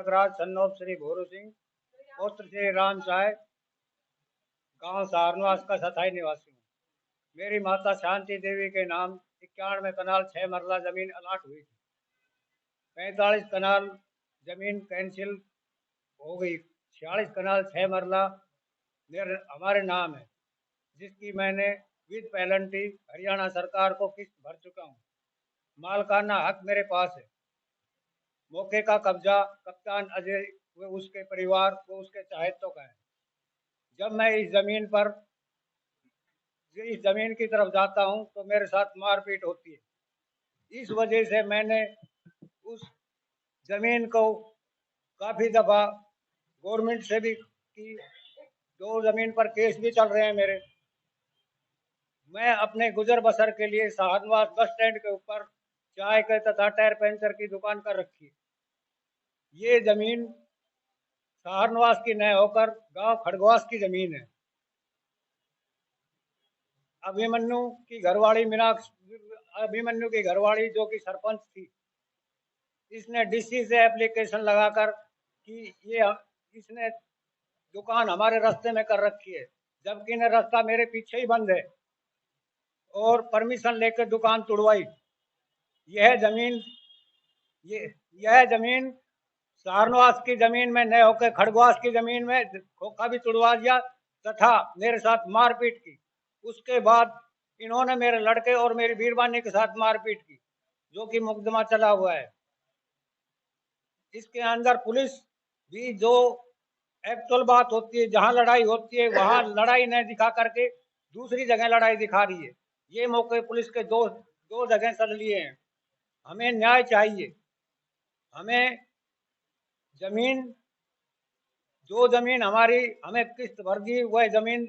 नगराज सन्नोप श्री भोरू सिंह, पुत्र श्री राम साय, गांव सहारनवास का स्थायी निवासी हूँ। मेरी माता शांति देवी के नाम 91 कनाल 6 मरला जमीन अलाट हुई थी। 45 कनाल जमीन कैंसिल हो गई। 46 कनाल 6 मरला हमारे नाम है, जिसकी मैंने विद पेनल्टी हरियाणा सरकार को किस्त भर चुका हूँ। मालकाना हक मेरे पास है। मौके का कब्जा कप्तान अजय व उसके परिवार व उसके चाहतों का है। जब मैं इस जमीन की तरफ जाता हूं तो मेरे साथ मारपीट होती है। इस वजह से मैंने उस जमीन को काफी दफा गवर्नमेंट से भी की। 2 जमीन पर केस भी चल रहे हैं मेरे। मैं अपने गुजर बसर के लिए सहारनवास बस स्टैंड के ऊपर चाय के तथा टायर पंचर की दुकान कर रखी है। ये जमीन सहारनवास की न होकर गांव खड़गवास की जमीन है। अभिमन्यु की घरवाली जो कि सरपंच थी, इसने डीसी से एप्लीकेशन लगाकर कि ये इसने दुकान हमारे रास्ते में कर रखी है, जबकि ने रास्ता मेरे पीछे ही बंद है और परमिशन लेकर दुकान तोड़वाई। यह जमीन सहारनवास की जमीन में न होकर खड़गवास की जमीन में खोखा भी तुड़वा दिया तथा मेरे साथ मारपीट की। उसके बाद इन्होंने मेरे लड़के और मेरी बीरबानी के साथ मारपीट की, जो कि मुकदमा चला हुआ है। इसके अंदर पुलिस भी जो एक्चुअल बात होती है, जहां लड़ाई होती है वहां लड़ाई नहीं दिखा करके दूसरी जगह लड़ाई दिखा रही है। ये मौके पुलिस के दो जगह सद लिए हैं। हमें न्याय चाहिए। हमें जमीन जो जमीन हमारी हमें किस्त भर दी वह जमीन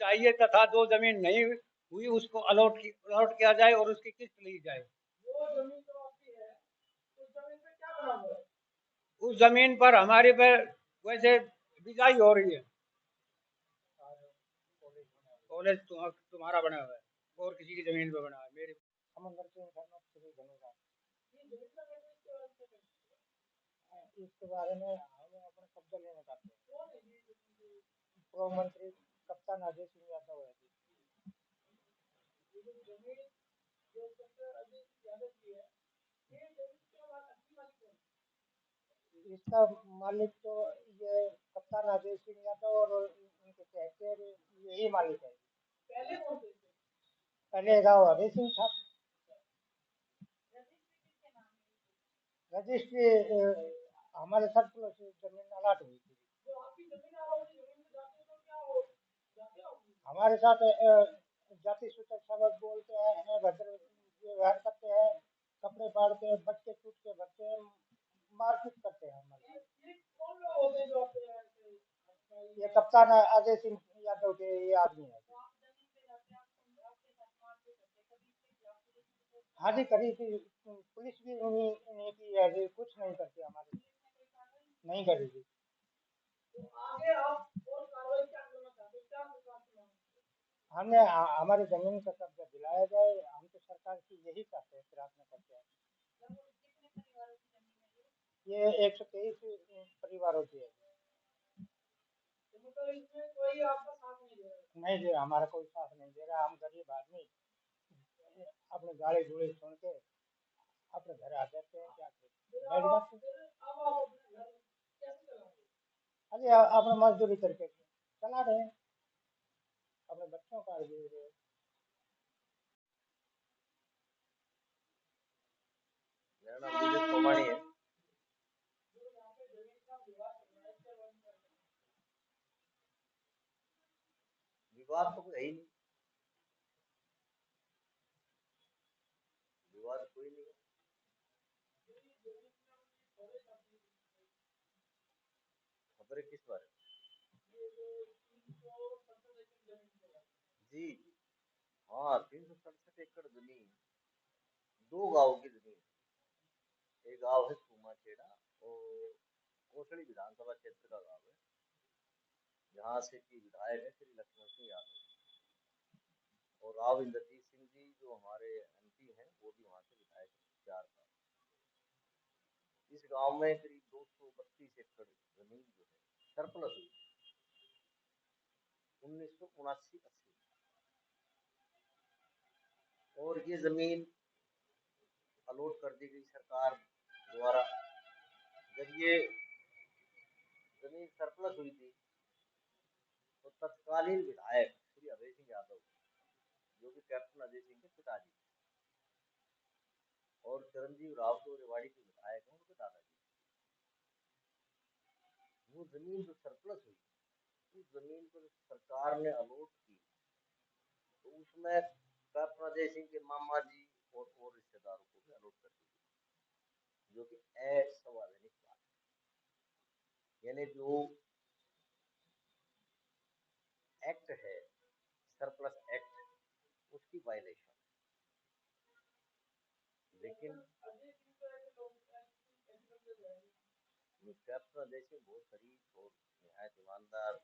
चाहिए तथा जो जमीन नहीं हुई उसको अलॉट किया जाए और उसकी किस्त ली जाए। वो जमीन तो आपकी है, उस जमीन पे क्या बना हुआ है? उस जमीन पर हमारे पे वैसे बिजाई हो रही है। कॉलेज तुम्हारा बना हुआ है और किसी की जमीन पे बना है। मेरी इसके बारे में हम अपना कब्जा लेना चाहते हैं। पूर्व मंत्री कप्तान अजय सिंह यादव है। इसका मालिक तो ये कप्तान अजय सिंह यादव और उनके कहते हैं यही मालिक है। पहले कौन थे? पहले राव हरि सिंह था। रजिस्ट्री हमारे सर्कुलर से जमीन अलाट हुई थी। हमारे साथ जाति सूचक सबक बोलते हैं, भद्र व्यवहार करते हैं, कपड़े फाड़ते हैं, बच्चे कूट के भरते हैं, मारपीट करते हैं। ये कप्तान अजय सिंह यादव के ये आदमी है। हाँ जी, करी थी। पुलिस भी उन्हीं की है, कुछ नहीं करती हमारी, नहीं करेगी। हमने हमारी जमीन का कब्जा दिलाया जाए। हम तो सरकार की यही चाहते हैं, प्रार्थना करते हैं। ये 123 परिवारों की है। कोई आपका साथ नहीं दे रहा? नहीं जी, हमारा कोई साथ नहीं दे रहा। हम गरीब आदमी अपने गाड़ी गुड़ी सुन के अपने घर आ जाते हैं। क्या अरे अपने मजदूरी करके चला रहे हैं, अपने बच्चों का है। विवाद तो है ही नहीं, विवाद कोई नहीं। खबरें किस बारे में? जी हाँ, 367 एकड़ जमीन, 2 गांव की जमीन। एक गांव है सुमाखेड़ा और कोसड़ी विधानसभा क्षेत्र का गांव है, यहाँ से की विधायक है श्री लक्ष्मण सिंह यादव, और राव इंद्रजीत सिंह जी जो हमारे एमपी हैं वो भी वहां से विधायक 4 साल। इस गांव में करीब 232 एकड़ जमीन जो है सरप्लस हुई 1979-80, और ये जमीन अलॉट कर दी गई सरकार द्वारा। जब ये जमीन सरप्लस हुई थी तो तत्कालीन विधायक श्री अभय सिंह यादव, जो कि कैप्टन अजय सिंह के पिताजी, और चिरंजीव राव जो रेवाड़ी के विधायक हैं उनके दादाजी, वो जमीन जो सरप्लस हुई उस जमीन को सरकार ने अलॉट की, तो उसमें कैप्टन अजय सिंह के मामा जी और रिश्तेदारों को भी अलॉट कर दी, जो कि असंवैधानिक बात है। यानी जो एक्ट है सरप्लस एक्ट, उसकी वायलेशन। लेकिन कैप्टन अजय सिंह बहुत शरीफ और निहायत ईमानदार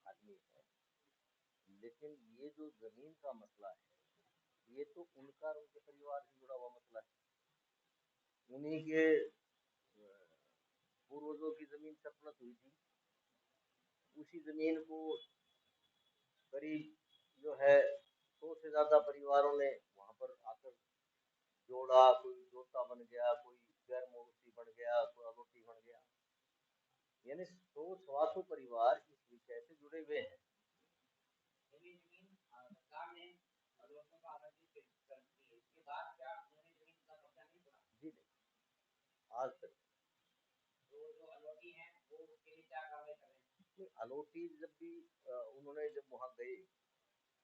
आदमी है, लेकिन ये जो जमीन का मसला है ये तो उनका और उनके परिवार से जुड़ा हुआ मसला है। उन्हीं के पूर्वजों की जमीन सरप्लस हुई थी, उसी जमीन को करीब जो है 100 से ज्यादा परिवारों ने वहां पर आकर जोड़ा, कोई जोता बन गया, कोई गैर मौरूसी बन गया, कोई अलोटी बन गया, यानी 100-125 परिवार इस विषय से जुड़े हुए हैं। जी नहीं, आज तक अलोटी जब भी उन्होंने जब वहां गए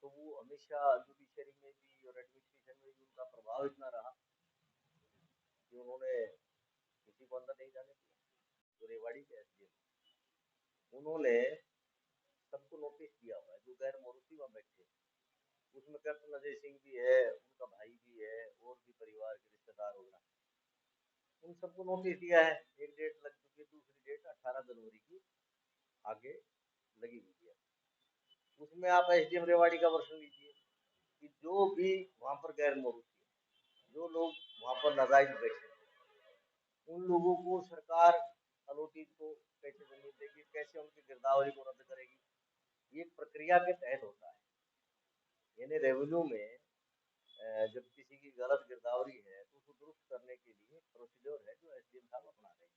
तो वो हमेशा जुडिशरी में भी और एडमिनिस्ट्रेशन में भी उनका प्रभाव इतना रहा कि उन्होंने किसी को अंदर नहीं जाने दिया। जो रेवाड़ी के एसडीएम, उन्होंने सबको नोटिस दिया हुआ है जो गैर मौरूसी वहां बैठे, उसमें कैप्टन अजय सिंह भी है, उनका भाई भी है, और भी परिवार के रिश्तेदार वगैरह, उन सबको नोटिस दिया है। एक डेट लग चुकी है, दूसरी डेट 18 जनवरी की आगे लगी हुई है। उसमें आप एसडीएम रेवाड़ी का वर्षन लीजिए कि जो भी वहां पर गैर मौरूसी, जो लोग वहां पर नाजायज बैठे, उन लोगों को सरकार अलोटी को कैसे जमीन देगी, कैसे उनकी गिरदावरी को रद्द करेगी, ये एक प्रक्रिया के तहत होता है। यानी रेवेन्यू में जब किसी की गलत गिरदावरी है तो उसको दुरुस्त करने के लिए प्रोसीजर है जो एसडीएम साहब अपना रहे हैं।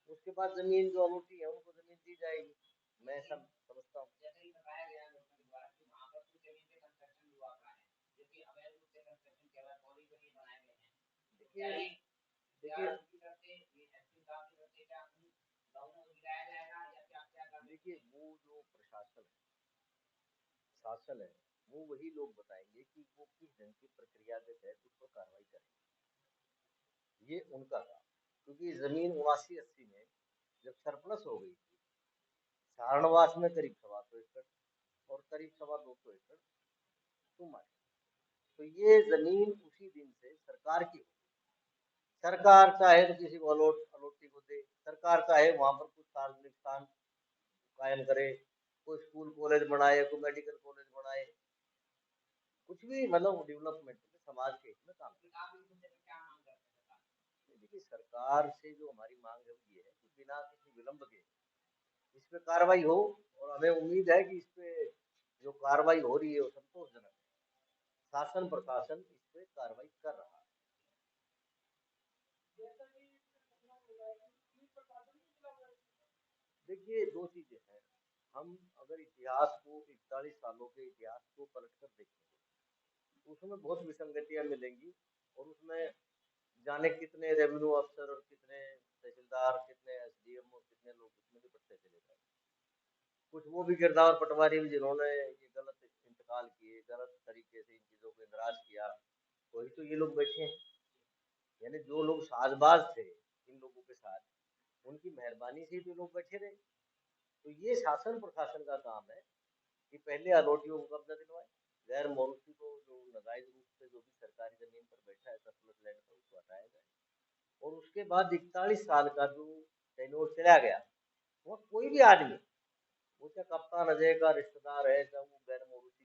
उसके बाद जमीन जो अलोटी है उनको जमीन दी जाएगी। मैं समझता हूँ देखिए देखिए वो जो प्रशासन है, शासन है, वो वही लोग बताएंगे कि वो किस ढंग की प्रक्रिया के तहत उस पर कार्रवाई करेंगे। ये उनका था, क्योंकि जमीन 79-80 में जब सरप्लस हो गई थी, सारणवास में करीब 125 एकड़ और करीब 225 एकड़ तुम, तो ये जमीन उसी दिन से सरकार की हो। सरकार चाहे तो किसी को अलोटी को दे, सरकार चाहे वहां पर कुछ सार्वजनिक स्थान कायम करे, कोई स्कूल कॉलेज बनाए, कोई मेडिकल कॉलेज बनाए, कुछ भी मतलब डेवलपमेंट में समाज के हित में काम करे। देखिए सरकार से जो हमारी मांग है ये है कि बिना किसी विलंब के इस पे कार्रवाई हो, और हमें उम्मीद है कि इस पे जो कार्रवाई हो रही है वो संतोषजनक है। शासन प्रशासन इस पे कार्रवाई कर रहा है। देखिए दो चीजें हैं, हम अगर इतिहास को 41 सालों के इतिहास को पलट कर देखेंगे तो उसमें बहुत विसंगतियां मिलेंगी, और उसमें जाने कितने रेवेन्यू अफसर और कितने तहसीलदार, कितने एसडीएम और कितने लोग उसमें निपटते चले गए। कुछ वो भी गिरदावर पटवारी भी जिन्होंने ये गलत इंतकाल किए, गलत तरीके से इन चीजों को इंदराज किया, वही तो ये लोग बैठे हैं। यानी जो लोग साजबाज थे इन लोगों के साथ, उनकी मेहरबानी से तो लोग बैठे रहे। तो ये शासन प्रशासन का काम है कि पहले अलोटियों को कब्जा दिलवाए, गैर मौरूसी को जो नाजायज रूप से जो भी सरकारी जमीन पर बैठा है सरप्लस लैंड पर, उसको हटाया जाए। और उसके बाद 41 साल का जो टेन्योर चला गया, वो कोई भी आदमी, वो चाहे कप्तान अजय का रिश्तेदार है, चाहे वो